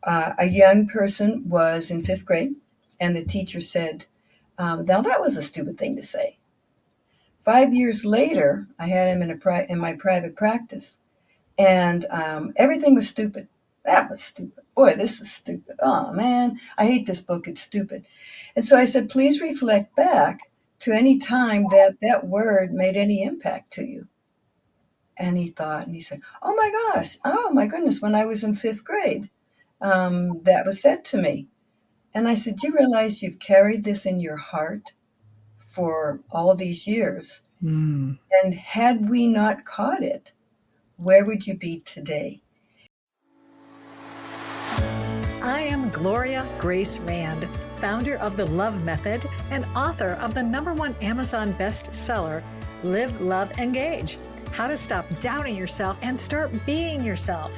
A young person was in fifth grade, and the teacher said, now that was a stupid thing to say. 5 years later, I had him in my private practice, and everything was stupid. That was stupid. Boy, this is stupid. Oh, man, I hate this book. It's stupid. And so I said, please reflect back to any time that that word made any impact to you. And he thought, and he said, oh my gosh, oh my goodness, when I was in fifth grade, that was said to me. And I said, do you realize you've carried this in your heart for all these years? Mm. And had we not caught it, where would you be today? I am Gloria Grace Rand, founder of The Love Method and author of the #1 Amazon bestseller, Live, Love, Engage: How to Stop Doubting Yourself and Start Being Yourself.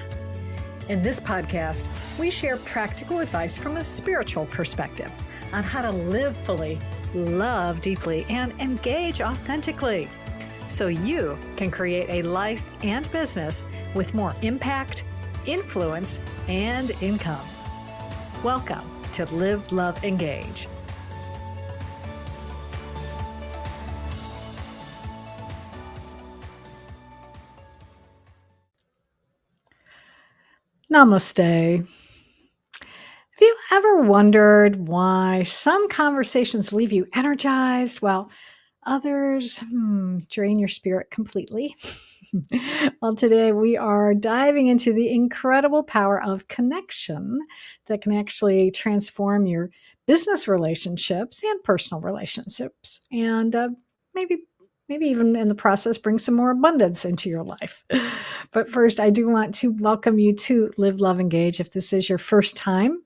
In this podcast, we share practical advice from a spiritual perspective on how to live fully, love deeply, and engage authentically, so you can create a life and business with more impact, influence, and income. Welcome to Live, Love, Engage. Namaste. Have you ever wondered why some conversations leave you energized while others drain your spirit completely? Well, today we are diving into the incredible power of connection that can actually transform your business relationships and personal relationships, and maybe even in the process bring some more abundance into your life. But first, I do want to welcome you to Live, Love, Engage. If this is your first time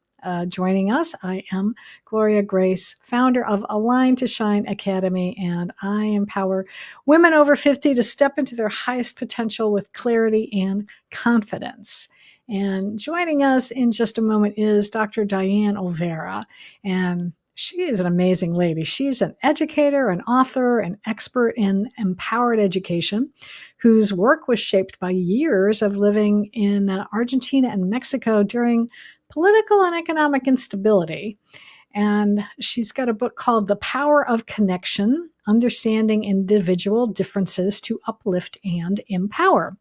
joining us, I am Gloria Grace, founder of Align to Shine Academy, and I empower women over 50 to step into their highest potential with clarity and confidence. And joining us in just a moment is Dr. Dianne Olvera, and she is an amazing lady. She's an educator, an author, an expert in empowered education, whose work was shaped by years of living in Argentina and Mexico during political and economic instability. And she's got a book called The Power of Connection: Understanding Individual Differences to Uplift and Empower.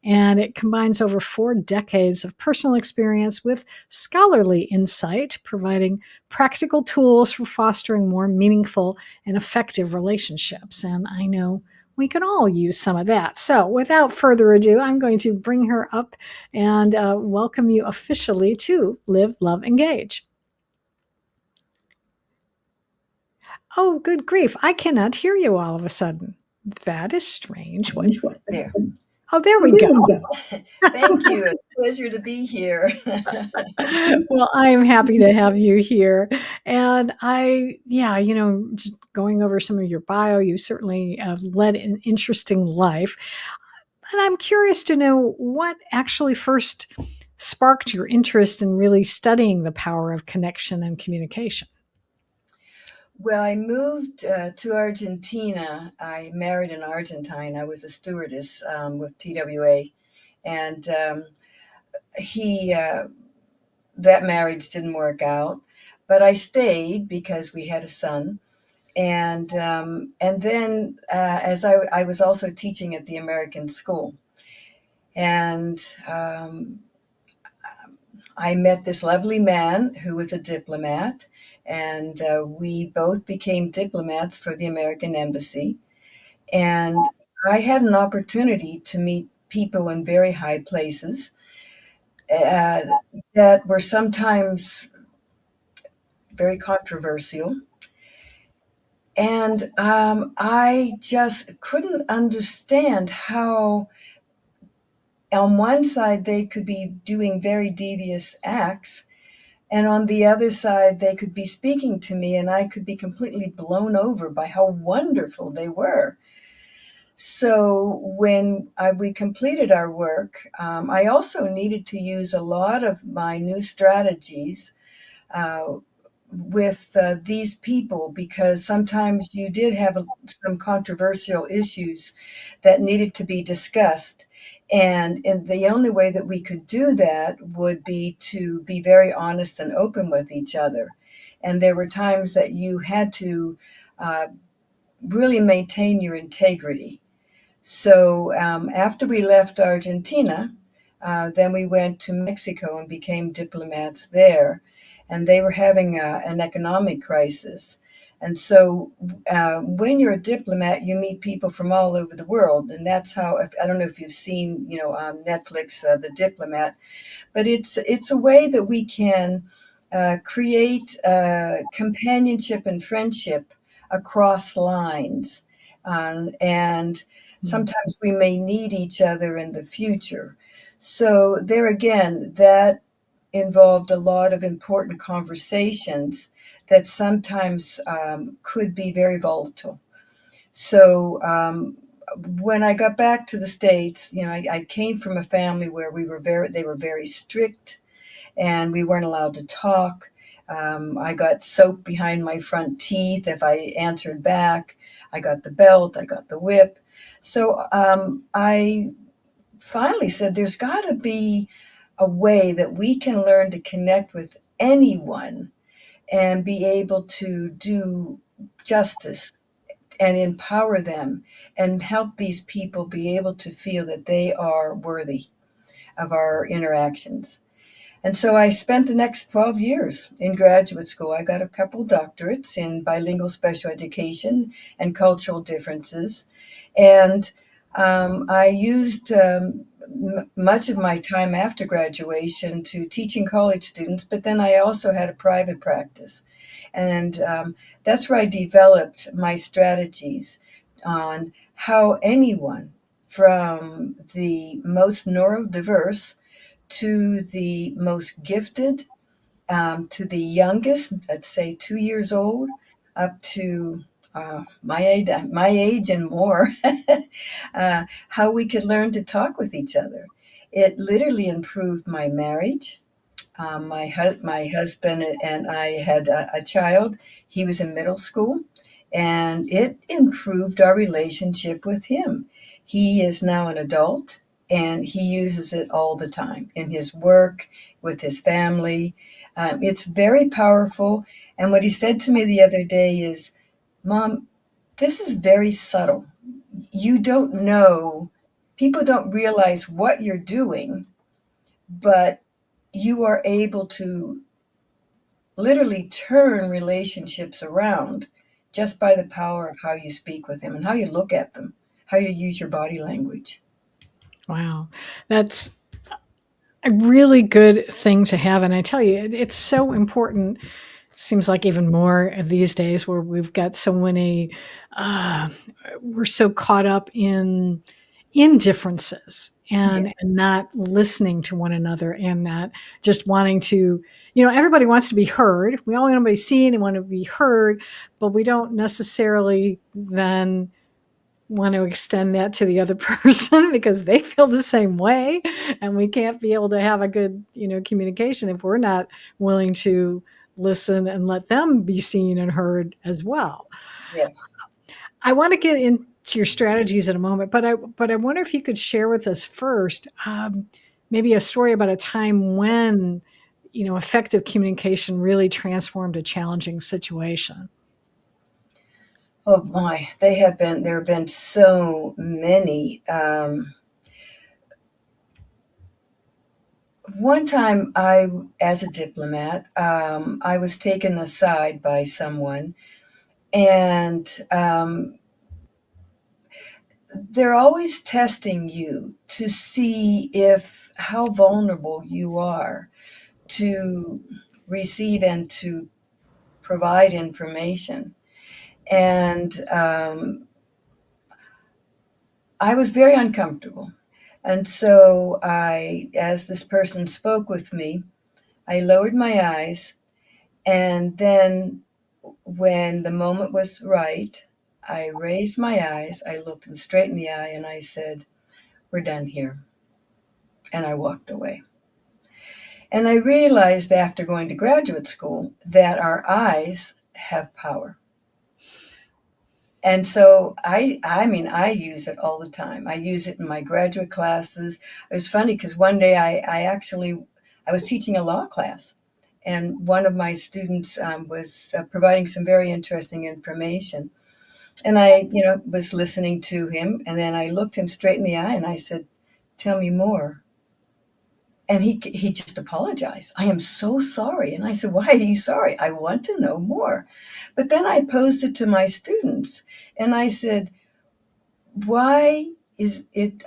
And it combines over 4 decades of personal experience with scholarly insight, providing practical tools for fostering more meaningful and effective relationships. And I know we can all use some of that. So without further ado, I'm going to bring her up and welcome you officially to Live, Love, Engage. Oh, good grief. I cannot hear you all of a sudden. That is strange. What? There. Oh, there we go. Thank you. It's a pleasure to be here. Well, I am happy to have you here. And just going over some of your bio, you certainly led an interesting life. And I'm curious to know what actually first sparked your interest in really studying the power of connection and communication. Well, I moved to Argentina. I married an Argentine. I was a stewardess with TWA. And that marriage didn't work out. But I stayed because we had a son. And then as I was also teaching at the American school. And I met this lovely man who was a diplomat, and we both became diplomats for the American Embassy. And I had an opportunity to meet people in very high places uh, that were sometimes very controversial. And I just couldn't understand how, on one side, they could be doing very devious acts, and on the other side, they could be speaking to me, and I could be completely blown over by how wonderful they were. So when we completed our work, I also needed to use a lot of my new strategies with these people, because sometimes you did have some controversial issues that needed to be discussed. And the only way that we could do that would be to be very honest and open with each other. And there were times that you had to uh, really maintain your integrity. So after we left Argentina, then we went to Mexico and became diplomats there. And they were having an economic crisis. And so when you're a diplomat, you meet people from all over the world. And that's how, I don't know if you've seen, on Netflix, The Diplomat, but it's a way that we can create companionship and friendship across lines, and Mm. sometimes we may need each other in the future. So there again, that involved a lot of important conversations that sometimes could be very volatile. So when I got back to the States, I came from a family where they were very strict and we weren't allowed to talk. I got soap behind my front teeth if I answered back. I got the belt, I got the whip. So I finally said, there's got to be a way that we can learn to connect with anyone and be able to do justice and empower them and help these people be able to feel that they are worthy of our interactions. And so I spent the next 12 years in graduate school. I got a couple doctorates in bilingual special education and cultural differences. And I used much of my time after graduation to teaching college students, but then I also had a private practice. And that's where I developed my strategies on how anyone from the most neurodiverse to the most gifted, to the youngest, let's say 2 years old, up to my age and more, how we could learn to talk with each other. It literally improved my marriage. My husband and I had a child. He was in middle school, and it improved our relationship with him. He is now an adult, and he uses it all the time in his work, with his family. It's very powerful. And what he said to me the other day is, Mom, this is very subtle. You don't know, people don't realize what you're doing, but you are able to literally turn relationships around just by the power of how you speak with them and how you look at them, how you use your body language. Wow. That's a really good thing to have. And I tell you, it's so important. Seems like even more these days where we've got so many, uh, we're so caught up in differences Yeah. and not listening to one another and not just wanting to, everybody wants to be heard. We all want to be seen and want to be heard, but we don't necessarily then want to extend that to the other person because they feel the same way, and we can't be able to have a good communication if we're not willing to listen and let them be seen and heard as well. Yes. I want to get into your strategies in a moment, but I wonder if you could share with us first, maybe a story about a time when effective communication really transformed a challenging situation. Oh my, there have been so many. One time as a diplomat, I was taken aside by someone, and they're always testing you to see if how vulnerable you are to receive and to provide information. And I was very uncomfortable. And so as this person spoke with me, I lowered my eyes. And then when the moment was right, I raised my eyes, I looked him straight in the eye, and I said, "We're done here." And I walked away. And I realized after going to graduate school that our eyes have power. And so I mean, I use it all the time. I use it in my graduate classes. It was funny because one day I was teaching a law class, and one of my students was providing some very interesting information. And I, was listening to him, and then I looked him straight in the eye and I said, "Tell me more." And he just apologized. "I am so sorry." And I said, "Why are you sorry?" "I want to know more." But then I posed it to my students and I said, "Why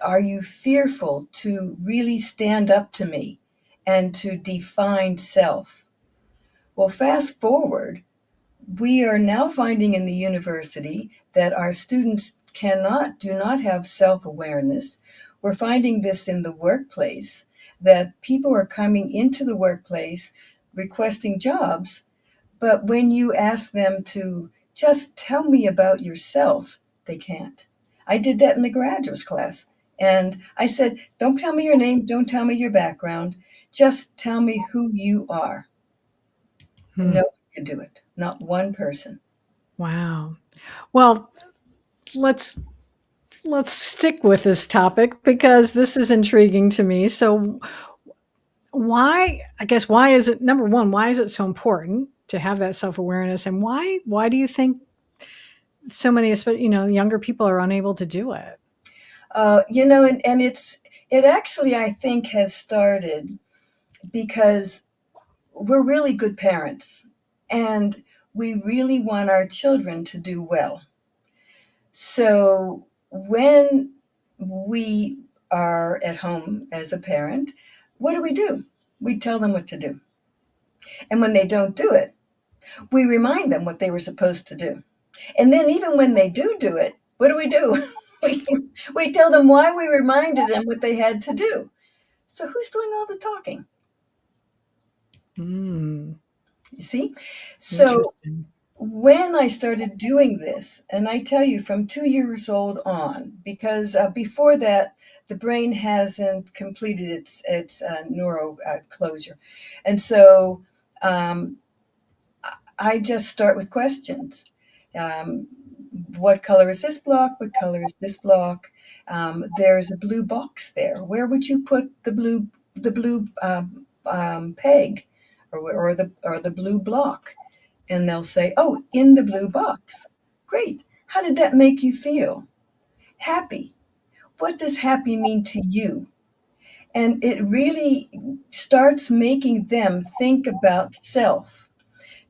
are you fearful to really stand up to me and to define self?" Well, fast forward, we are now finding in the university that our students do not have self-awareness. We're finding this in the workplace, that people are coming into the workplace requesting jobs, but when you ask them to just tell me about yourself, they can't. I did that in the graduates class. And I said, "Don't tell me your name, don't tell me your background, just tell me who you are." Hmm. No one could do it, not one person. Wow. Well, let's let's stick with this topic because this is intriguing to me. So why is it, number one, why is it so important to have that self-awareness, and why do you think so many, younger people are unable to do it? And it actually, I think, has started because we're really good parents and we really want our children to do well. So when we are at home as a parent, what do? We tell them what to do. And when they don't do it, we remind them what they were supposed to do. And then even when they do it, what do? we, we tell them why we reminded them what they had to do. So who's doing all the talking? Mm, You see? So interesting. when I started doing this, and I tell you from 2 years old on, because before that, the brain hasn't completed its neuro closure. And so um, I just start with questions. Um, what color is this block? What color is this block? There's a blue box there. Where would you put the blue peg, or the blue block? And they'll say, "Oh, in the blue box." Great. How did that make you feel? Happy. What does happy mean to you? And it really starts making them think about self.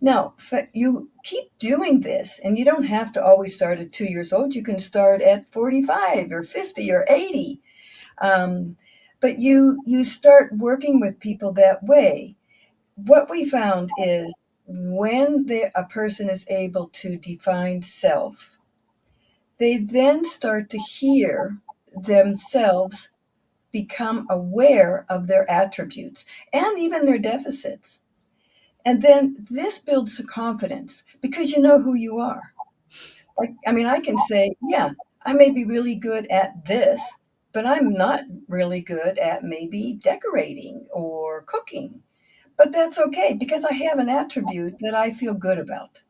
Now, you keep doing this, and you don't have to always start at 2 years old. You can start at 45 or 50 or 80. Um, but you start working with people that way. What we found is when a person is able to define self, they then start to hear themselves become aware of their attributes and even their deficits. And then this builds the confidence because you know who you are. Like, I mean, I can say, yeah, I may be really good at this, but I'm not really good at maybe decorating or cooking. But that's okay because I have an attribute that I feel good about.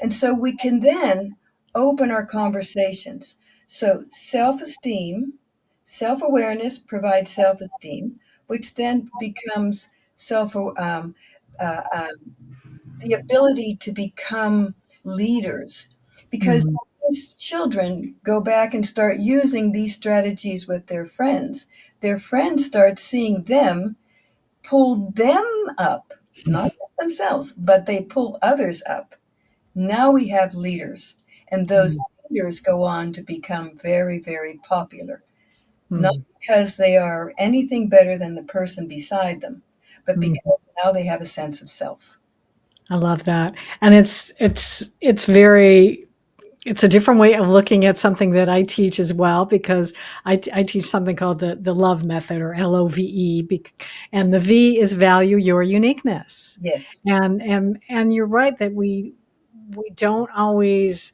And so we can then open our conversations. So self awareness provides self esteem, which then becomes self uh, uh, the ability to become leaders. Because Mm, these children go back and start using these strategies with their friends. Their friends start seeing them pull them up, not themselves, but they pull others up. Now we have leaders, and those mm, leaders go on to become very, very popular, not mm, because they are anything better than the person beside them, but mm. because now they have a sense of self. I love that. And it's a different way of looking at something that I teach as well, because I teach something called the love method, or LOVE, and the V is value your uniqueness. Yes. And you're right that we don't always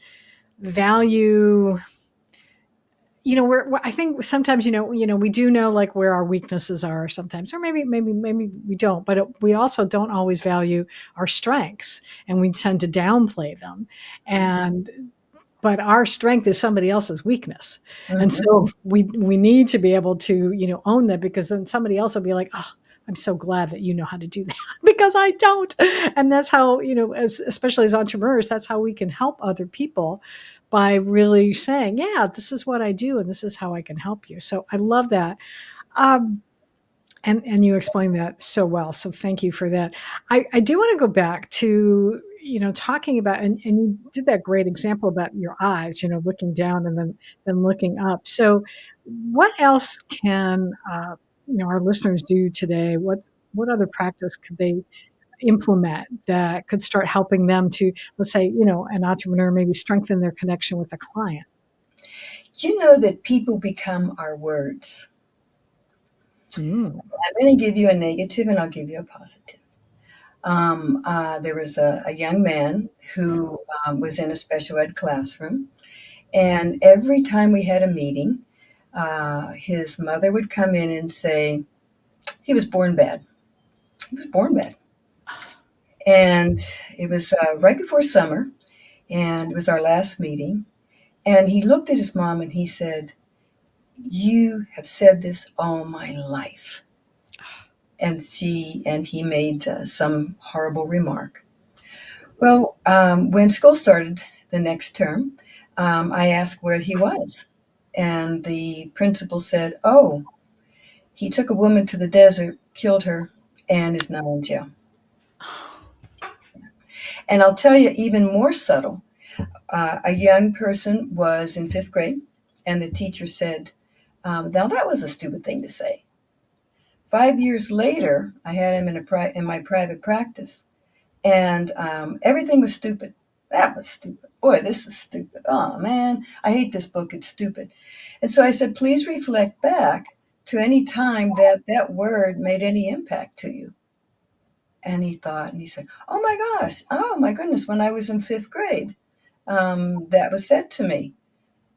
value, I think sometimes, we do know, like, where our weaknesses are sometimes, or maybe we don't, but we also don't always value our strengths, and we tend to downplay them. And but our strength is somebody else's weakness. And Mhm. so we need to be able to, own that, because then somebody else will be like, "Oh, I'm so glad that you know how to do that because I don't." And that's how, as especially as entrepreneurs, that's how we can help other people, by really saying, "Yeah, this is what I do and this is how I can help you." So I love that. Um, and you explained that so well, so thank you for that. I do wanna go back to, talking about, and you did that great example about your eyes, looking down and then looking up. So what else can, our listeners do today? What other practice could they implement that could start helping them to, let's say, an entrepreneur, maybe strengthen their connection with a client? Do you know that people become our words? Mm. I'm going to give you a negative and I'll give you a positive. There was a young man who was in a special ed classroom, and every time we had a meeting, his mother would come in and say, he was born bad. He was born bad. And it was right before summer, and it was our last meeting. And he looked at his mom and he said, "You have said this all my life." And he made some horrible remark. Well, when school started the next term, I asked where he was. And the principal said, "Oh, he took a woman to the desert, killed her, and is now in jail." And I'll tell you, even more subtle, a young person was in fifth grade, and the teacher said, "Now that was a stupid thing to say." 5 years later, I had him in my private practice, and everything was stupid. That was stupid. Boy, this is stupid. Oh man, I hate this book. It's stupid. And so I said, please reflect back to any time that that word made any impact to you. And he thought, and he said, "Oh my gosh, oh my goodness, when I was in fifth grade, that was said to me."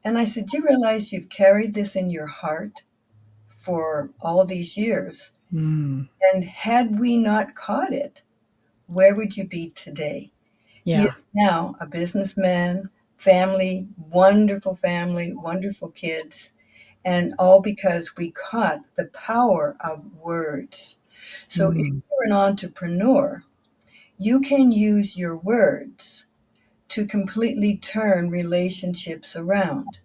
And I said, "Do you realize you've carried this in your heart for all these years? Mm. And had we not caught it, where would you be today?" He Yeah. is now a businessman, family, wonderful kids, and all because we caught the power of words. So if Mm. you're an entrepreneur, you can use your words to completely turn relationships around.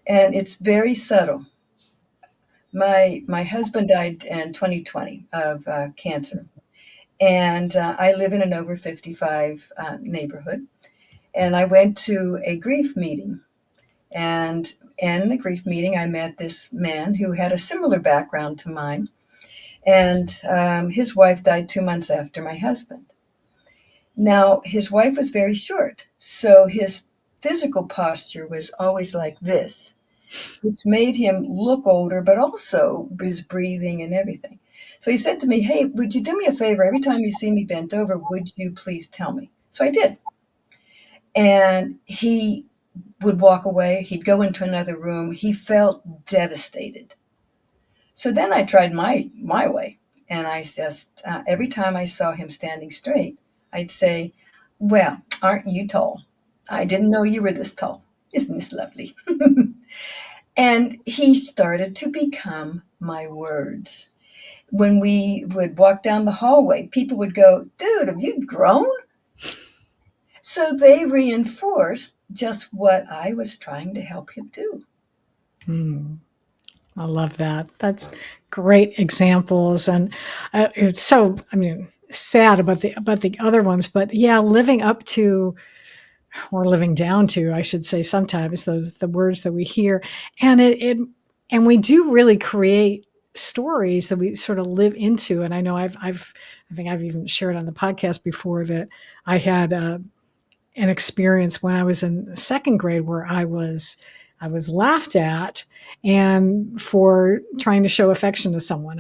And it's very subtle. My husband died in 2020 of cancer, and I live in an over 55 neighborhood. And I went to a grief meeting. And in the grief meeting, I met this man who had a similar background to mine. And his wife died 2 months after my husband. Now, his wife was very short, so his physical posture was always like this, which made him look older, but also his breathing and everything. So he said to me, "Hey, would you do me a favor? Every time you see me bent over, would you please tell me?" So I did. And he would walk away. He'd go into another room. He felt devastated. So then I tried my way, and I just every time I saw him standing straight, I'd say, "Well, aren't you tall? I didn't know you were this tall. Isn't this lovely?" And he started to become my words. When we would walk down the hallway, people would go, "Dude, have you grown?" So they reinforced just what I was trying to help him do. Mm. I love that. That's great examples, and it's so, I mean, sad about the other ones, but yeah, living up to, or living down to, I should say, sometimes those the words that we hear, and and we do really create stories that we sort of live into. And I know I think I've even shared on the podcast before that I had an experience when I was in second grade where I was laughed at, and for trying to show affection to someone.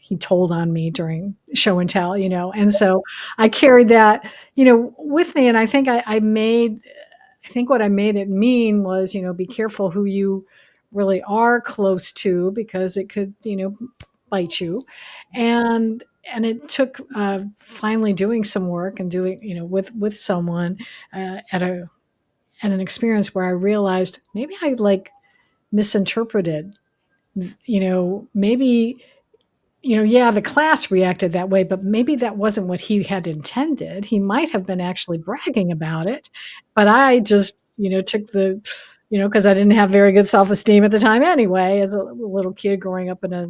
He told on me during show and tell, and so I carried that, with me. And I think what I made it mean was, be careful who you really are close to, because it could, bite you. And it took finally doing some work and doing, with someone at and an experience where I realized maybe I like misinterpreted, maybe, yeah, the class reacted that way, but maybe that wasn't what he had intended. He might have been actually bragging about it, but I just, took the, because I didn't have very good self-esteem at the time anyway, as a little kid growing up in a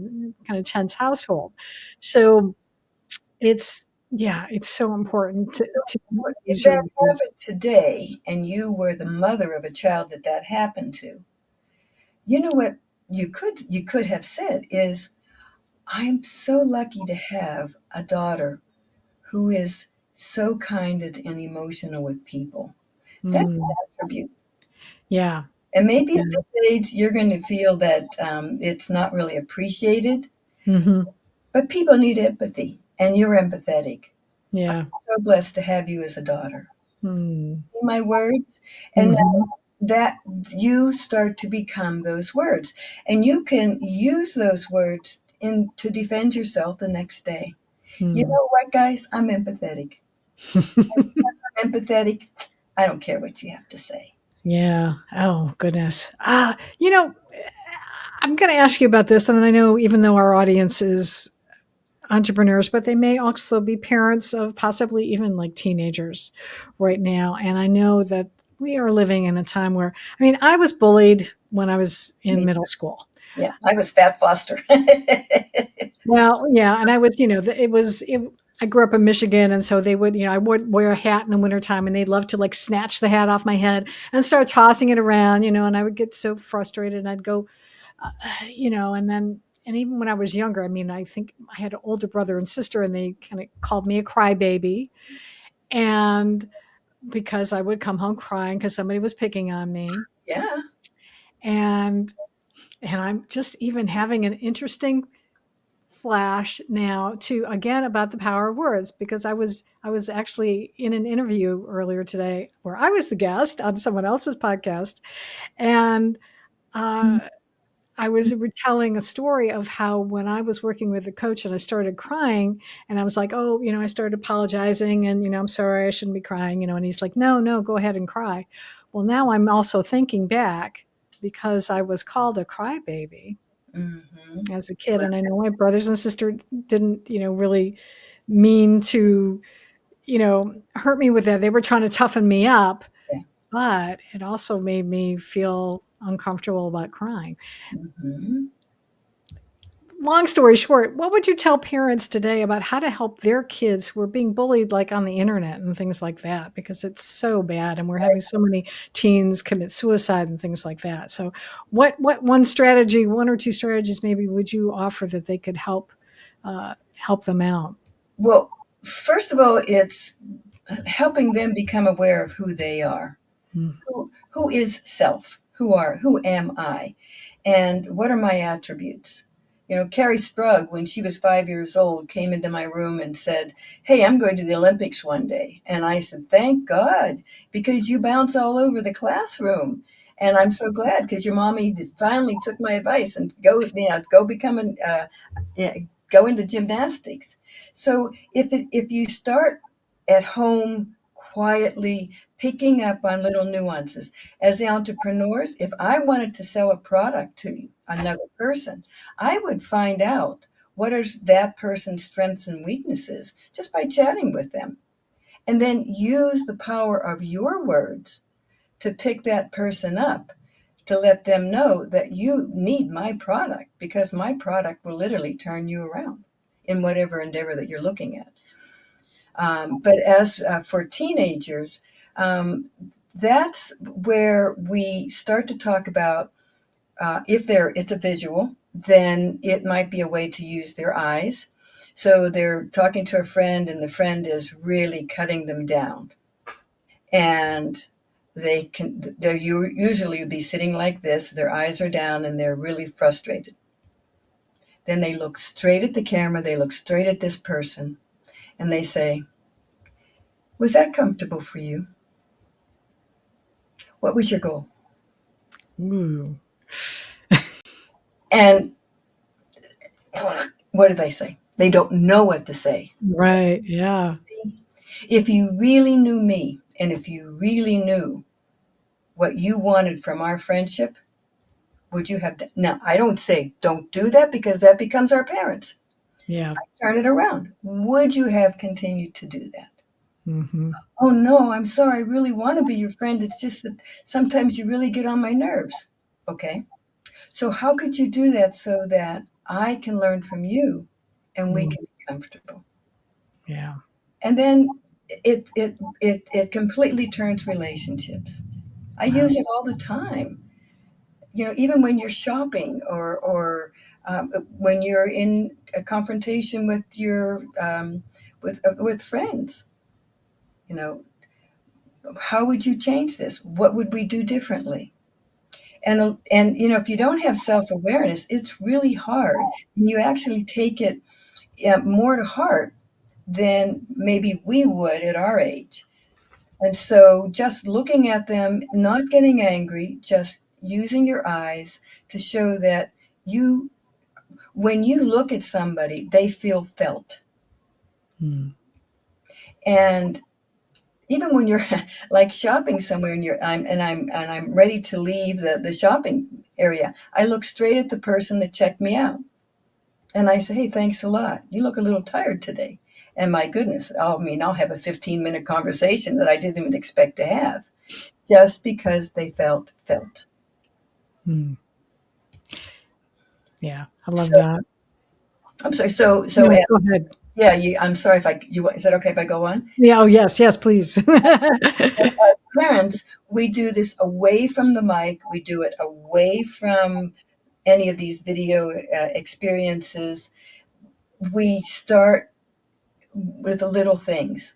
kind of tense household. So yeah, it's so important to If use your that words. happened today and you were the mother of a child that happened to, you know what you could have said is, I'm so lucky to have a daughter who is so kind and emotional with people. That's Mm, an attribute. yeah, And maybe at yeah, this age, you're going to feel that it's not really appreciated, mhm, but people need empathy, and you're empathetic. yeah, So blessed to have you as a daughter. mm, See my words? And mhm, that you start to become those words. And you can use those words to defend yourself the next day. You mm. know what, guys? I'm empathetic. I'm empathetic. I don't care what you have to say. Yeah. Oh, goodness. I'm gonna ask you about this, and I know even though our audience is entrepreneurs, but they may also be parents of possibly even, like, teenagers right now, and I know that we are living in a time where I was bullied when I was in Me, middle school. yeah, I was Fat Foster. Well, yeah, and I was, I grew up in Michigan, and so they would, I would wear a hat in the wintertime, and they'd love to like snatch the hat off my head and start tossing it around, and I would get so frustrated and I'd go, and even when I was younger, I think I had an older brother and sister, and they kind of called me a crybaby. And because I would come home crying because somebody was picking on me. Yeah. And I'm just even having an interesting flash now to again about the power of words, because I was actually in an interview earlier today where I was the guest on someone else's podcast, and uh, I was retelling a story of how when I was working with a coach and I started crying, and I was like, oh, I started apologizing, and I'm sorry, I shouldn't be crying, and he's like, no, no, go ahead and cry. Well, now I'm also thinking back, because I was called a crybaby Hmm. as a kid. And I know my brothers and sister didn't, really mean to, hurt me with that. They were trying to toughen me up, Yeah. but it also made me feel uncomfortable about crying. Hmm. Long story short, what would you tell parents today about how to help their kids who are being bullied, like on the internet and things like that? Because it's so bad, and we're having so many teens commit suicide and things like that. So, what one or two strategies maybe would you offer that they could help them out? Well, first of all, it's helping them become aware of who they are. Mm, Who is self? Who am I? And what are my attributes? Carrie Strug, when she was 5 years old, came into my room and said, "Hey, I'm going to the Olympics one day." And I said, "Thank God, because you bounce all over the classroom." And I'm so glad because your mommy finally took my advice and go become yeah, go into gymnastics. So if you start at home quietly picking up on little nuances. As the entrepreneurs, if I wanted to sell a product to another person, I would find out what are that person's strengths and weaknesses just by chatting with them. And then use the power of your words to pick that person up, to let them know that you need my product because my product will literally turn you around in whatever endeavor that you're looking at. But as for teenagers, um, that's where we start to talk about if it's a visual, then it might be a way to use their eyes. So they're talking to a friend, and the friend is really cutting them down, and they're usually be sitting like this. Their eyes are down, and they're really frustrated. Then they look straight at the camera. They look straight at this person, and they say, "Was that comfortable for you? What was your goal?" ooh, And what do they say? They don't know what to say. right, yeah. If you really knew me, and if you really knew what you wanted from our friendship, would you have done? Now, I don't say don't do that because that becomes our parents. Yeah. Turn it around. Would you have continued to do that? Hmm. Oh no, I'm sorry. I really want to be your friend. It's just that sometimes you really get on my nerves. Okay. So how could you do that so that I can learn from you and we Mm. can be comfortable? Yeah. And then it completely turns relationships. I Wow. use it all the time. You know, even when you're shopping or when you're in a confrontation with your with friends. You know, how would you change this? What would we do differently? And you know, if you don't have self-awareness, it's really hard. And you actually take it more to heart than maybe we would at our age. And so just looking at them, not getting angry, just using your eyes to show that you, when you look at somebody, they feel felt. Mm. And even when you're like shopping somewhere and I'm ready to leave the shopping area, I look straight at the person that checked me out. And I say, hey, thanks a lot. You look a little tired today. And my goodness, I mean, I'll have a 15-minute conversation that I didn't even expect to have just because they felt. Mm. Yeah. I love So that. I'm sorry. So No, go ahead. yeah, I'm sorry if is that okay if I go on? Yeah. Oh, yes. Yes, please. As parents, we do this away from the mic. We do it away from any of these video experiences. We start with the little things.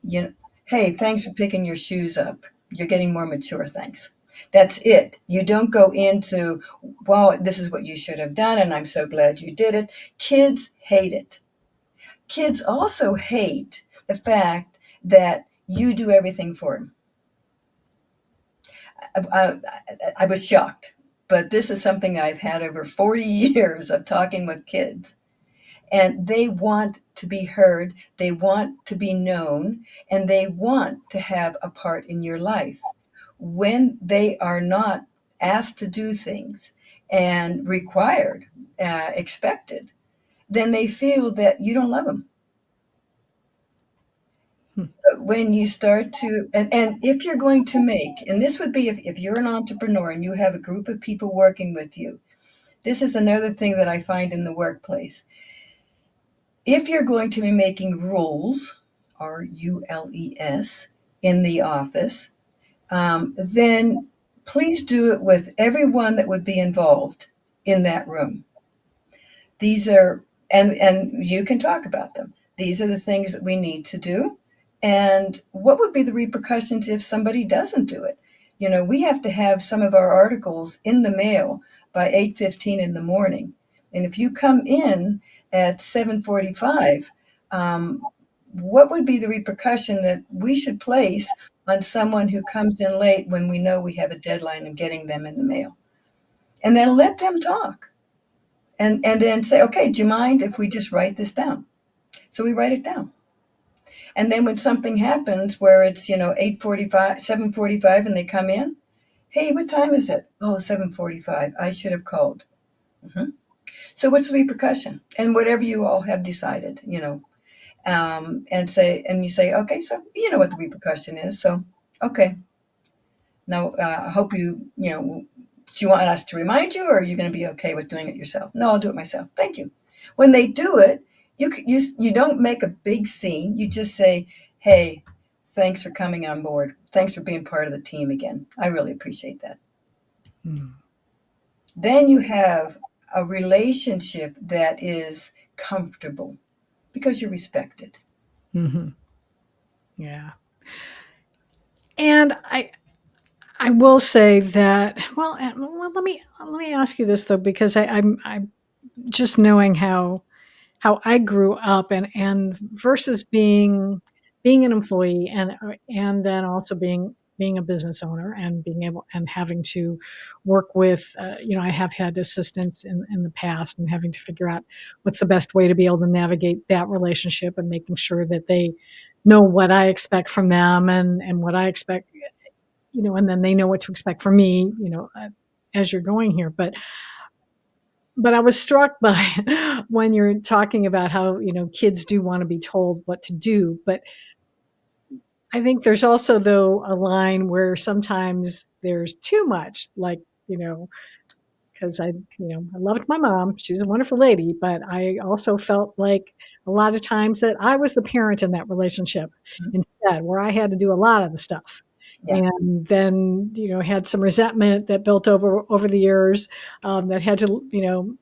You know, hey, thanks for picking your shoes up. You're getting more mature, thanks. That's it. You don't go into, well, this is what you should have done, and I'm so glad you did it. Kids hate it. Kids also hate the fact that you do everything for them. I, I was shocked, but this is something I've had over 40 years of talking with kids. And they want to be heard, they want to be known, and they want to have a part in your life. When they are not asked to do things and required, expected, then they feel that you don't love them. But when you start to, and if you're going to make, and this would be if you're an entrepreneur and you have a group of people working with you, this is another thing that I find in the workplace. If you're going to be making rules, rules, in the office, then please do it with everyone that would be involved in that room. These are, and you can talk about them. These are the things that we need to do. And what would be the repercussions if somebody doesn't do it? You know, we have to have some of our articles in the mail by 8:15 in the morning. And if you come in at 7:45, what would be the repercussion that we should place on someone who comes in late when we know we have a deadline of getting them in the mail? And then let them talk and then say, okay, do you mind if we just write this down? So we write it down. And then when something happens where it's, 8:45, 7:45 and they come in, hey, what time is it? Oh, 7:45. I should have called. Mhm. So what's the repercussion? And whatever you all have decided, and you say, okay, so you know what the repercussion is. So, okay, now I hope do you want us to remind you or are you going to be okay with doing it yourself? No, I'll do it myself. Thank you. When they do it, you don't make a big scene. You just say, hey, thanks for coming on board. Thanks for being part of the team again. I really appreciate that. Mm. Then you have a relationship that is comfortable because you're respected. Hmm. Yeah. And I will say that, well, let me ask you this though, because I'm just knowing how I grew up and versus being an employee and then also being a business owner and being able and having to work with, I have had assistants in the past and having to figure out what's the best way to be able to navigate that relationship and making sure that they know what I expect from them and what I expect. and then they know what to expect from me, as you're going here. But I was struck by when you're talking about how, kids do want to be told what to do. But I think there's also, though, a line where sometimes there's too much, like, because I loved my mom. She was a wonderful lady, but I also felt like a lot of times that I was the parent in that relationship Mhm. instead, where I had to do a lot of the stuff. Yeah. And then, had some resentment that built over the years, that had to,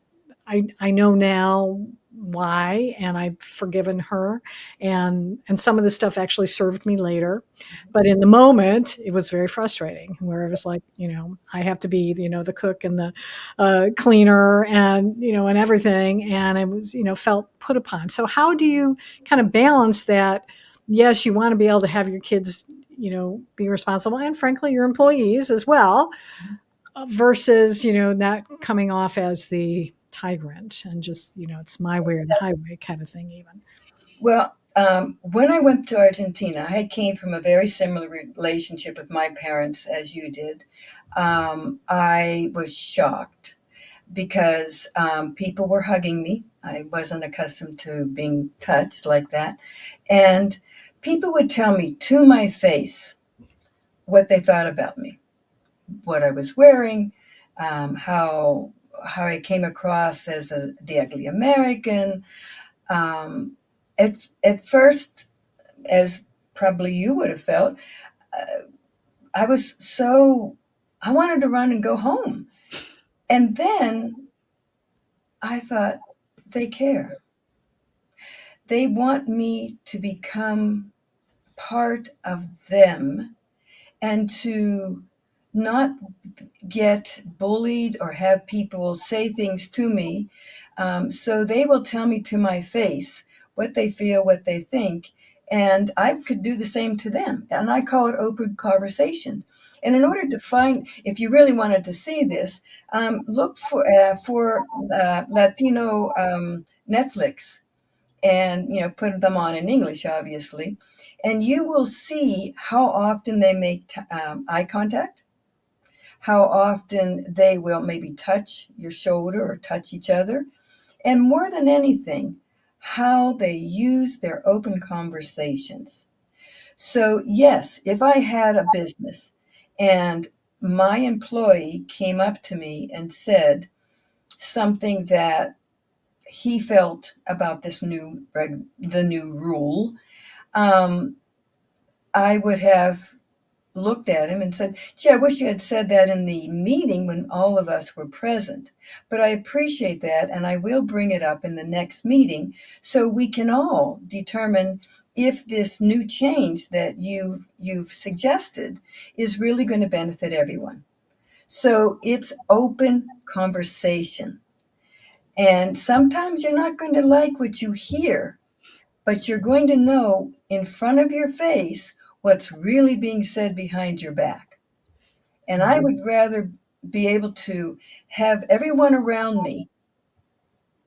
I know now why, and I've forgiven her, and some of the stuff actually served me later, but in the moment it was very frustrating, where it was like, I have to be, the cook and the cleaner, and everything, and it was, felt put upon. So how do you kind of balance that? Yes, you want to be able to have your kids, be responsible, and frankly your employees as well, versus, not coming off as the tyrant and just, it's my way or the highway kind of thing, even. Well, when I went to Argentina, I came from a very similar relationship with my parents as you did. I was shocked because people were hugging me. I wasn't accustomed to being touched like that. And people would tell me to my face what they thought about me, what I was wearing, how I came across as the ugly American. Um, at first, as probably you would have felt, I was so I wanted to run and go home. And then I thought, they care. They want me to become part of them and to not get bullied or have people say things to me. So they will tell me to my face what they feel, what they think, and I could do the same to them. And I call it open conversation. And in order to find, if you really wanted to see this, look for Latino Netflix, and put them on in English, obviously, and you will see how often they make eye contact, how often they will maybe touch your shoulder or touch each other, and more than anything, how they use their open conversations. So, yes, if I had a business and my employee came up to me and said something that he felt about the new rule, um, I would have looked at him and said, "Gee, I wish you had said that in the meeting when all of us were present. But I appreciate that, and I will bring it up in the next meeting so we can all determine if this new change that you've suggested is really going to benefit everyone." So it's open conversation. And sometimes you're not going to like what you hear, but you're going to know in front of your face what's really being said behind your back. And I would rather be able to have everyone around me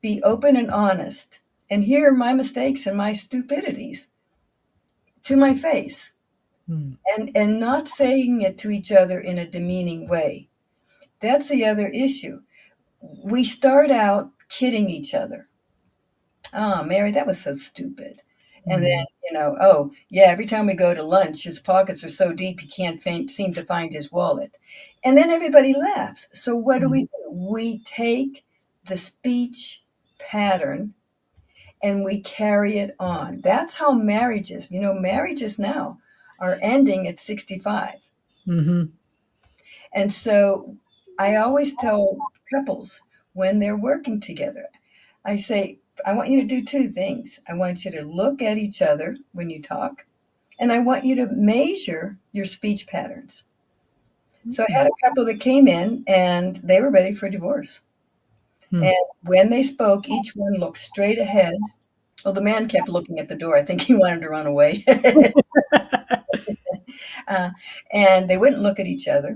be open and honest and hear my mistakes and my stupidities to my face, Mm. and not saying it to each other in a demeaning way. That's the other issue. We start out kidding each other. "Oh, Mary, that was so stupid." And then, Mm. "Oh, yeah, every time we go to lunch, his pockets are so deep he can't seem to find his wallet." And then everybody laughs. So what do? Mm. We take the speech pattern and we carry it on. That's how marriages now are ending at 65. Mhm. And so I always tell couples when they're working together, I say, I want you to do two things. I want you to look at each other when you talk, and I want you to measure your speech patterns. So I had Mm. a couple that came in and they were ready for divorce. Mm. And when they spoke, each one looked straight ahead. Well, the man kept looking at the door. I think he wanted to run away. uh, and they wouldn't look at each other.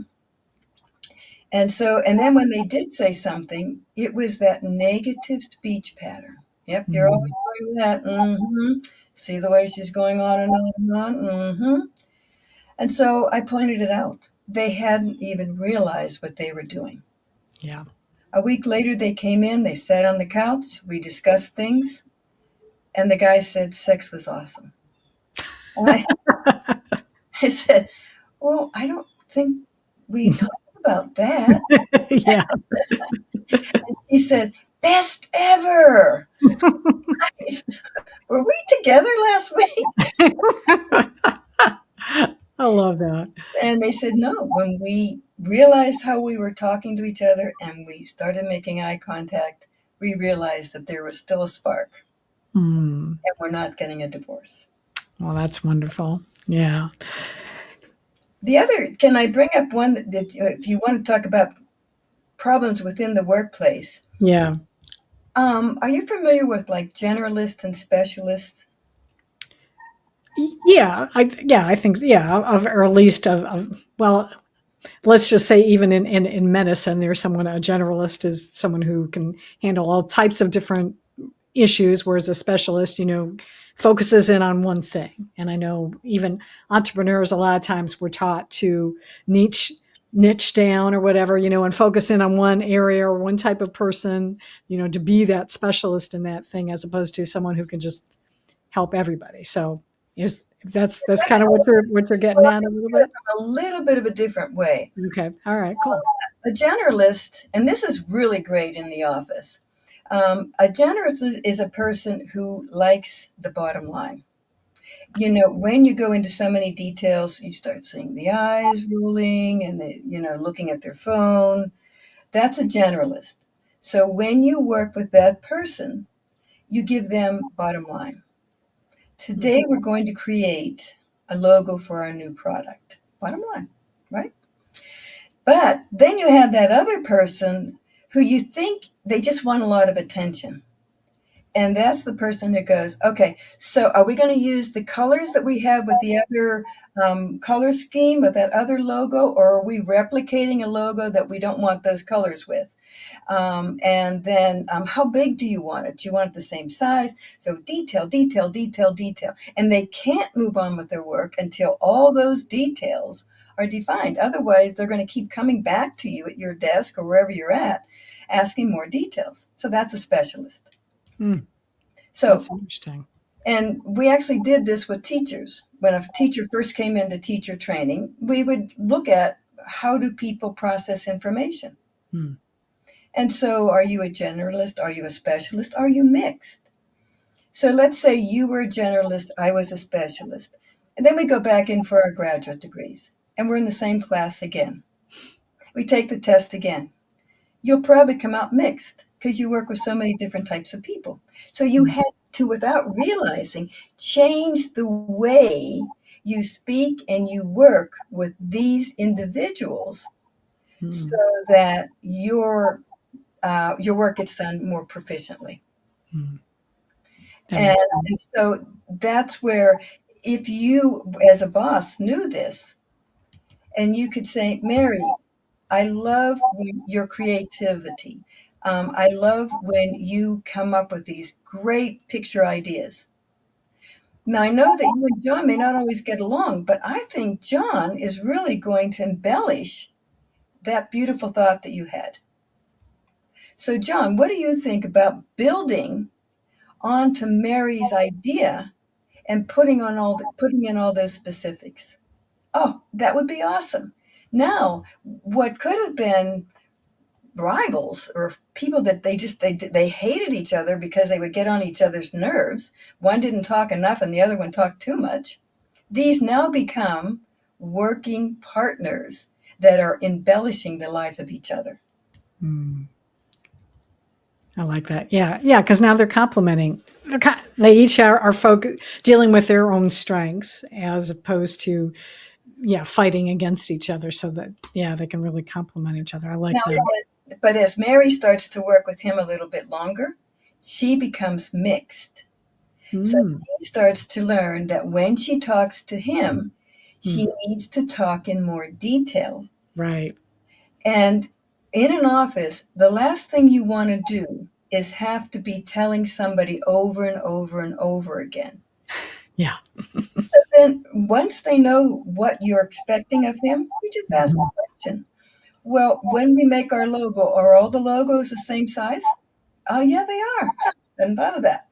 And then when they did say something, it was that negative speech pattern. Yep, you're always Mm. doing that. See the way she's going on and on and on. And so I pointed it out. they hadn't even realized what they were doing. Yeah. A week later, they came in, they sat on the couch, we discussed things, and the guy said sex was awesome. And I said, well, I don't think we talked about that. Yeah. And she said, best ever. Were we together last week? I love that. And they said, no. When we realized how we were talking to each other and we started making eye contact, we realized that there was still a spark Mm. and we're not getting a divorce. Well, that's wonderful. Yeah. The other, can I bring up one that if you want to talk about problems within the workplace? Yeah. Are you familiar with like generalists and specialists? Yeah. I think, yeah, or at least well, let's just say even in medicine, there's someone, a generalist is someone who can handle all types of different issues, whereas a specialist, focuses in on one thing. And I know even entrepreneurs, a lot of times we're taught to niche down or whatever, and focus in on one area or one type of person, to be that specialist in that thing, as opposed to someone who can just help everybody. So is that's kind of what you're getting Well, at a little it bit. from a little bit of a different way. Okay. All right. Cool. A generalist, and this is really great in the office, a generalist is a person who likes the bottom line. When you go into so many details, you start seeing the eyes rolling and looking at their phone. That's a generalist. So when you work with that person, you give them bottom line. Mm. Today, we're going to create a logo for our new product. Bottom line, right? But then you have that other person who you think they just want a lot of attention. And that's the person who goes, okay, so are we going to use the colors that we have with the other color scheme with that other logo, or are we replicating a logo that we don't want those colors with? And then how big do you want it? Do you want it the same size? So detail, detail, detail, detail. And they can't move on with their work until all those details are defined. Otherwise, they're going to keep coming back to you at your desk or wherever you're at, asking more details. So that's a specialist. Mm. So, That's interesting. and we actually did this with teachers. When a teacher first came into teacher training, we would look at how do people process information. Mm. And so, are you a generalist? Are you a specialist? Are you mixed? So, let's say you were a generalist, I was a specialist. And then we go back in for our graduate degrees, and we're in the same class again. We take the test again. You'll probably come out mixed because you work with so many different types of people. So, you Mm. had to, without realizing, change the way you speak and you work with these individuals so Mm. that your work gets done more proficiently. Mm. That And, makes sense. and so that's where, if you, as a boss, knew this, and you could say, Mary, I love your creativity. I love when you come up with these great picture ideas. Now, I know that you and John may not always get along, but I think John is really going to embellish that beautiful thought that you had. So, John, what do you think about building onto Mary's idea and putting in all those specifics? Oh, that would be awesome. Now, what could have been rivals or people that they hated each other because they would get on each other's nerves. One didn't talk enough and the other one talked too much. These now become working partners that are embellishing the life of each other. Mm. I like that. Yeah, yeah, because now they're complementing. They each are dealing with their own strengths as opposed to, yeah, fighting against each other. So that, yeah, they can really complement each other. I Now, like that. as Mary starts to work with him a little bit longer, she becomes mixed. So Mm. she starts to learn that when she talks to him, she Mm. needs to talk in more detail. Right. And in an office, the last thing you want to do is have to be telling somebody over and over and over again. Yeah. then once they know what you're expecting of them, you just ask Mhm. the question. Well, when we make our logo, are all the logos the same size? Oh, yeah, they are. Huh, hadn't thought of that.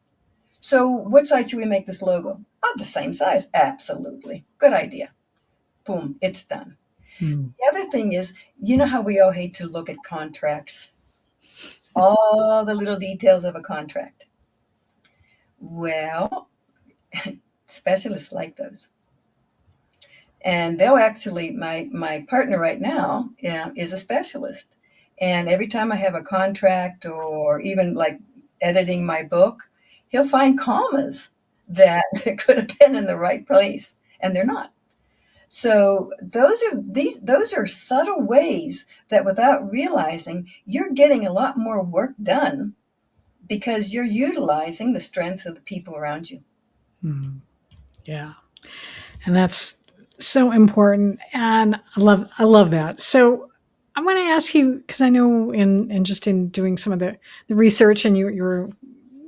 So what size should we make this logo? Oh, the same size. Absolutely. Good idea. Boom, it's done. Mm. The other thing is, you know how we all hate to look at contracts, all the little details of a contract. Well, specialists like those. And they'll actually, my partner right now, yeah, is a specialist. And every time I have a contract or even like editing my book, he'll find commas that could have been in the right place and they're not. So those are subtle ways that without realizing you're getting a lot more work done because you're utilizing the strengths of the people around you. Mm. Yeah. And that's so important. And I love that. So I want to ask you, because I know in just in doing some of the research and you're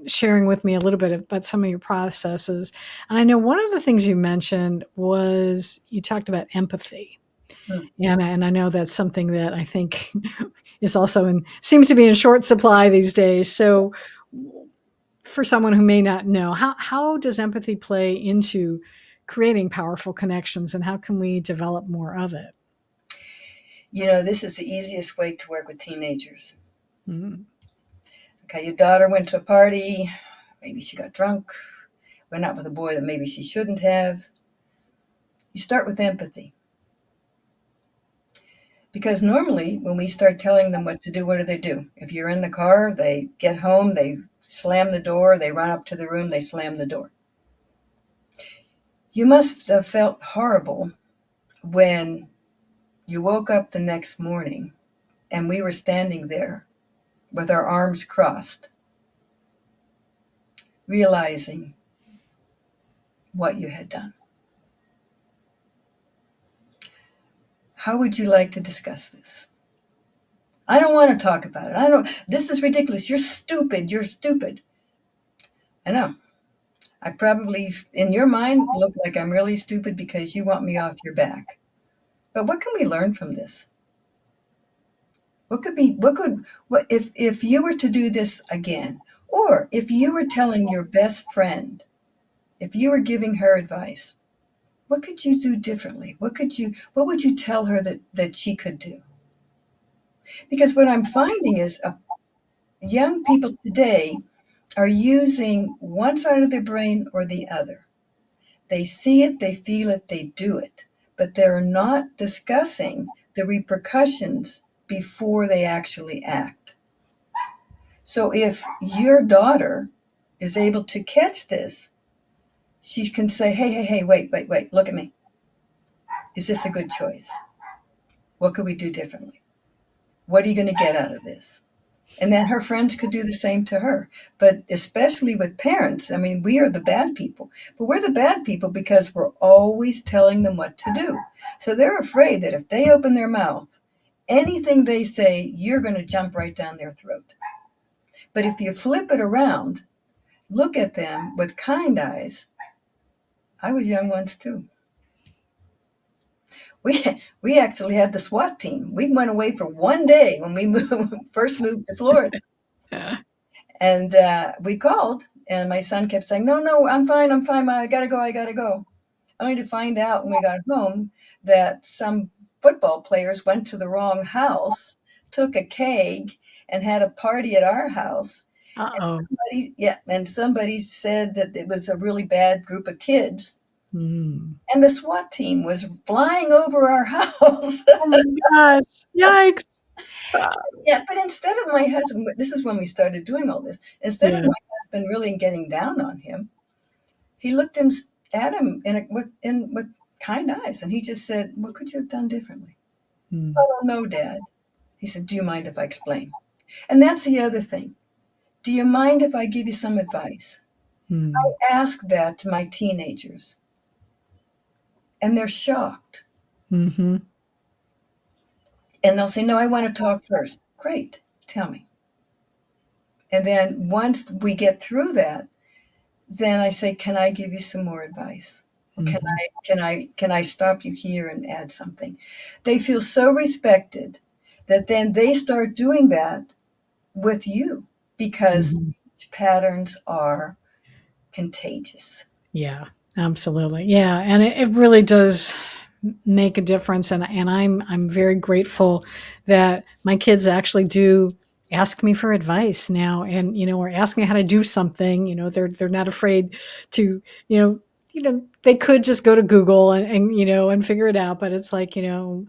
sharing with me a little bit about some of your processes. And I know one of the things you mentioned was you talked about empathy. Hmm. And I know that's something that I think is also seems to be in short supply these days. So for someone who may not know, how does empathy play into creating powerful connections and how can we develop more of it? You know, this is the easiest way to work with teenagers. Mm. Okay, your daughter went to a party, maybe she got drunk, went out with a boy that maybe she shouldn't have. You start with empathy. Because normally when we start telling them what to do, what do they do? If you're in the car, they get home, they slam the door, they run up to the room, they slam the door. You must have felt horrible when you woke up the next morning and we were standing there with our arms crossed, realizing what you had done. How would you like to discuss this? I don't want to talk about it. I don't. This is ridiculous. You're stupid. You're stupid. I know. I probably, in your mind, look like I'm really stupid because you want me off your back. But what can we learn from this? What could be, what, if you were to do this again, or if you were telling your best friend, if you were giving her advice, what could you do differently? What would you tell her that she could do? Because what I'm finding is young people today are using one side of their brain or the other. They see it, they feel it, they do it, but they're not discussing the repercussions before they actually act. So if your daughter is able to catch this, she can say, hey, hey, hey, wait, wait, wait, look at me. Is this a good choice? What could we do differently? What are you going to get out of this? And then her friends could do the same to her. But especially with parents, I mean, we are the bad people. But we're the bad people because we're always telling them what to do. So they're afraid that if they open their mouth, anything they say, you're going to jump right down their throat. But if you flip it around, look at them with kind eyes. I was young once too. We actually had the SWAT team. We went away for one day when we first moved to Florida. And we called, and my son kept saying, no, no, I'm fine. I gotta go, I gotta go. Only to find out when we got home that some football players went to the wrong house, took a keg, and had a party at our house. Uh-oh. And somebody said that it was a really bad group of kids. Mm. And the SWAT team was flying over our house. Oh my gosh. Yikes. Ah, Yeah, but instead of my husband, this is when we started doing all this. Instead of yeah. my husband really getting down on him, he looked him at him with kind eyes, and he just said, "What could you have done differently?" Mm. "I don't know, Dad." He said, "Do you mind if I explain?" And that's the other thing. Do you mind if I give you some advice? Mm. Ask that to my teenagers, and they're shocked, Mhm. and they'll say, "No, I want to talk first." Great, tell me. And then once we get through that, then I say, "Can I give you some more advice?" Can Mhm. I stop you here and add something? They feel so respected that then they start doing that with you because Mhm. patterns are contagious. Yeah, absolutely. Yeah, and it really does make a difference, and I'm very grateful that my kids actually do ask me for advice now, and or ask me how to do something. They're not afraid to you know they could just go to Google and figure it out, but it's like even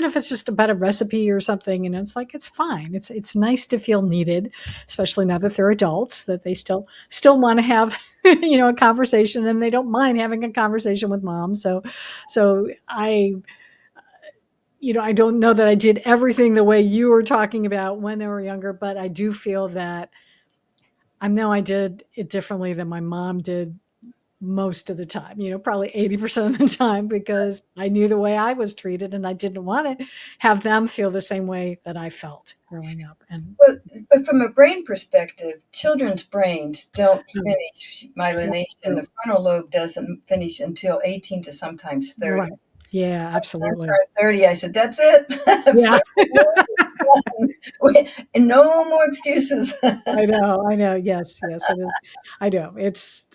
if it's just about a recipe or something, it's like it's fine. It's nice to feel needed, especially now that they're adults, that they still want to have a conversation, and they don't mind having a conversation with mom. So I don't know that I did everything the way you were talking about when they were younger, but I do feel that I know I did it differently than my mom did most of the time, probably 80% of the time, because I knew the way I was treated, and I didn't want to have them feel the same way that I felt growing up. And But from a brain perspective, children's brains don't um, finish that's myelination. The true. frontal lobe doesn't finish until 18 to sometimes 30. Right. Yeah, When I absolutely. turned 30, I said, "That's it. Yeah. Frontal lobe is done. And no more excuses." I know, I know. Yes, yes, it is. I know. It's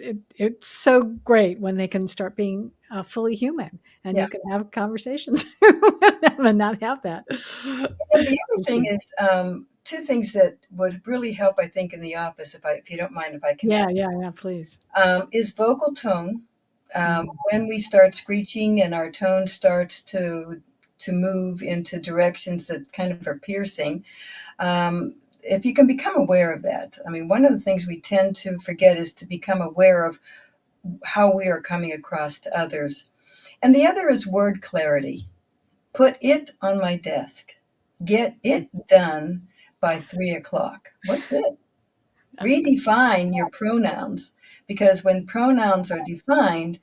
so great when they can start being fully human, and Yeah. you can have conversations with them and not have that The other thing issue. is two things that would really help, I think, in the office, if you don't mind if I can add, Yeah, yeah, yeah. Please. is vocal tone. Mm, When we start screeching and our tone starts to move into directions that kind of are piercing, if you can become aware of that. I mean, one of the things we tend to forget is to become aware of how we are coming across to others. And the other is word clarity. Put it on my desk. Get it done by 3 o'clock. What's it? Redefine your pronouns, because when pronouns are defined,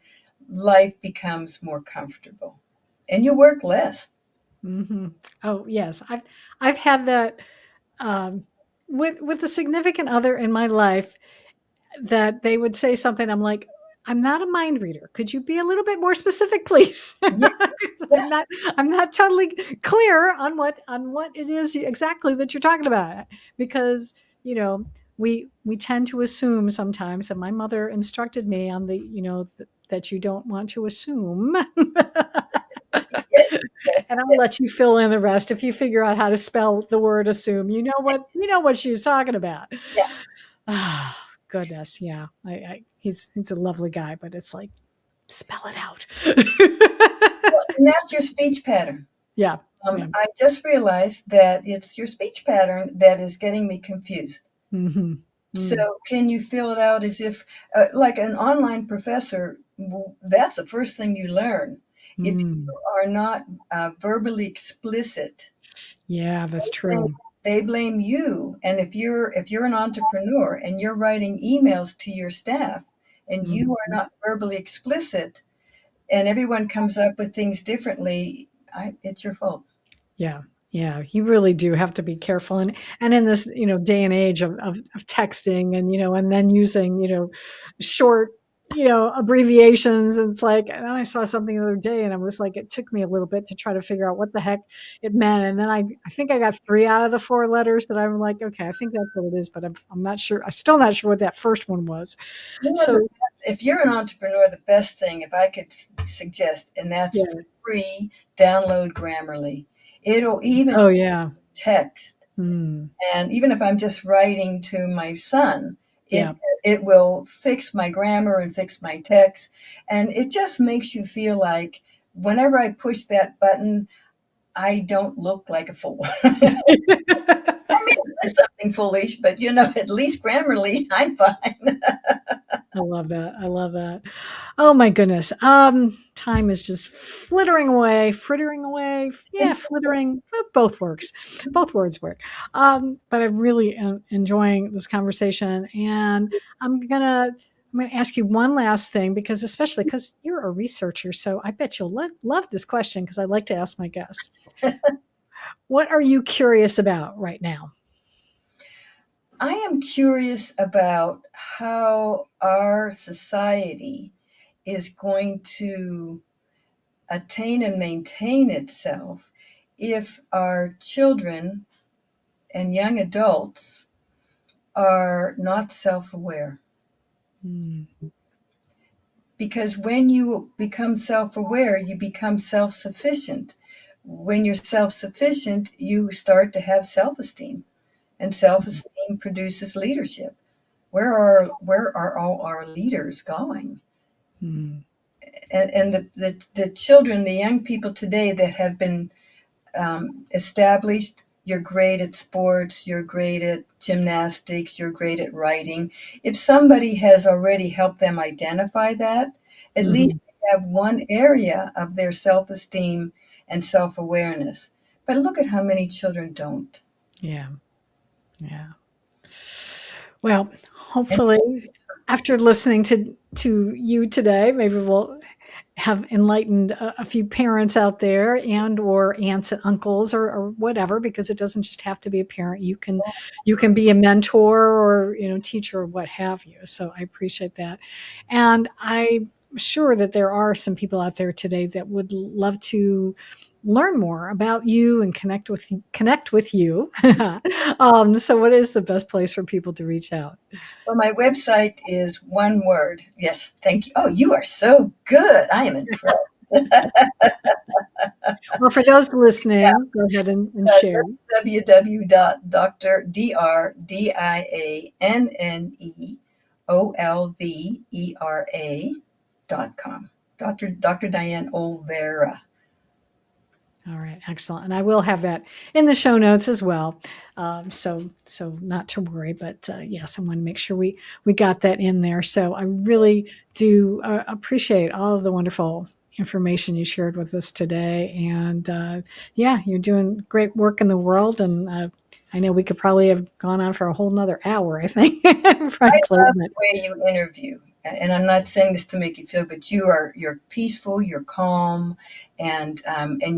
life becomes more comfortable and you work less. hmm Oh yes, I've had that um, with a significant other in my life, that they would say something. I'm like, I'm not a mind reader. Could you be a little bit more specific, please? Yeah, 'Cause yeah, I'm not totally clear on what it is exactly that you're talking about, because we tend to assume sometimes, and my mother instructed me on that you don't want to assume. yes, yes, And I'll yes, let you fill in the rest if you figure out how to spell the word assume. You know what she's talking about. yeah. Ah, goodness, yeah. He's a lovely guy, but it's like, spell it out. And that's your speech pattern. Yeah, yeah. I just realized that it's your speech pattern that is getting me confused. Mhm. So, Mm, can you fill it out as if, like an online professor, that's the first thing you learn. If mm. you are not verbally explicit, Yeah, that's they true. they blame you. And if you're an entrepreneur and you're writing emails to your staff and you are Mhm. not verbally explicit, and everyone comes up with things differently, it's your fault. Yeah, yeah, you really do have to be careful, and in this, day and age of texting, and then using, short, abbreviations. And it's like, and then I saw something the other day, and I was like, it took me a little bit to try to figure out what the heck it meant, and then I think I got 3 out of the 4 letters that I'm like, "Okay, I think that's what it is," but I'm not sure. I'm still not sure what that first one was. You know, So, if you're an entrepreneur, the best thing, if I could suggest, and that's yeah. free, download Grammarly. It'll even Oh, yeah. text, Mm, and even if I'm just writing to my son, yeah. it will fix my grammar and fix my text, and it just makes you feel like whenever I push that button, I don't look like a fool. I mean, it's something foolish, but at least Grammarly, I'm fine. I love that. I love that. Oh my goodness. Time is just frittering away. Yeah, flittering. Both works. Both words work. But I really am enjoying this conversation, and I'm gonna ask you one last thing, because especially because you're a researcher, so I bet you'll love this question, because I like to ask my guests. What are you curious about right now? I am curious about how our society is going to attain and maintain itself if our children and young adults are not self-aware. Mm. Because when you become self-aware, you become self-sufficient. When you're self-sufficient, you start to have self-esteem, and self-esteem produces leadership. Where are all our leaders going? Mm. And the children, the young people today that have been established, you're great at sports, you're great at gymnastics, you're great at writing. If somebody has already helped them identify that, at least Mhm. they have one area of their self-esteem and self-awareness. But look at how many children don't. Yeah. Yeah. Well, And hopefully, after listening to you today, maybe we'll have enlightened a few parents out there and or aunts and uncles or whatever, because it doesn't just have to be a parent. You can be a mentor or teacher or what have you. So I appreciate that, and I'm sure that there are some people out there today that would love to learn more about you and connect with you. So what is the best place for people to reach out? well, my website is one word. Yes, thank you. Oh, you are so good. I am impressed. Well, for those listening, go ahead and share. www.drdianneolvera.com. Dr. Dianne Olvera. All right, excellent. And I will have that in the show notes as well. So not to worry, but yes, I want to make sure we got that in there. So I really do appreciate all of the wonderful information you shared with us today. And yeah, you're doing great work in the world. And I know we could probably have gone on for a whole nother hour, I think, I frankly. love But the way you interview, and I'm not saying this to make you feel, but you're peaceful, you're calm, and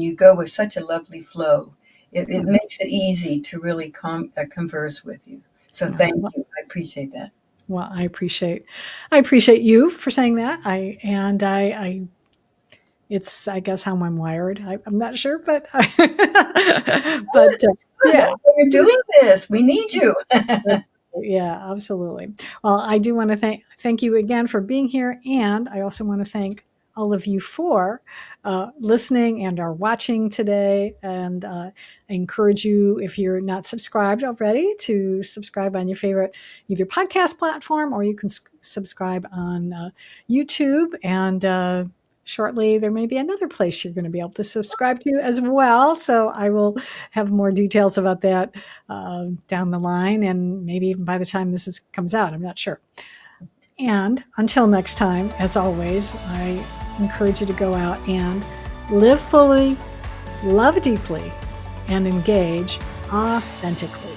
you go with such a lovely flow. It makes it easy to really converse with you. So thank well, you. I appreciate that. well, I appreciate you for saying that. I it's, I guess, how I'm wired. I'm not sure, but but Good. yeah. That's why you're doing this. We need you. Yeah, absolutely. Well, I do want to thank you again for being here, and I also want to thank all of you for listening and are watching today. And I encourage you, if you're not subscribed already, to subscribe on your favorite either podcast platform, or you can subscribe on YouTube. And shortly, there may be another place you're going to be able to subscribe to as well. So I will have more details about that down the line, and maybe even by the time comes out. I'm not sure. And until next time, as always, I encourage you to go out and live fully, love deeply, and engage authentically.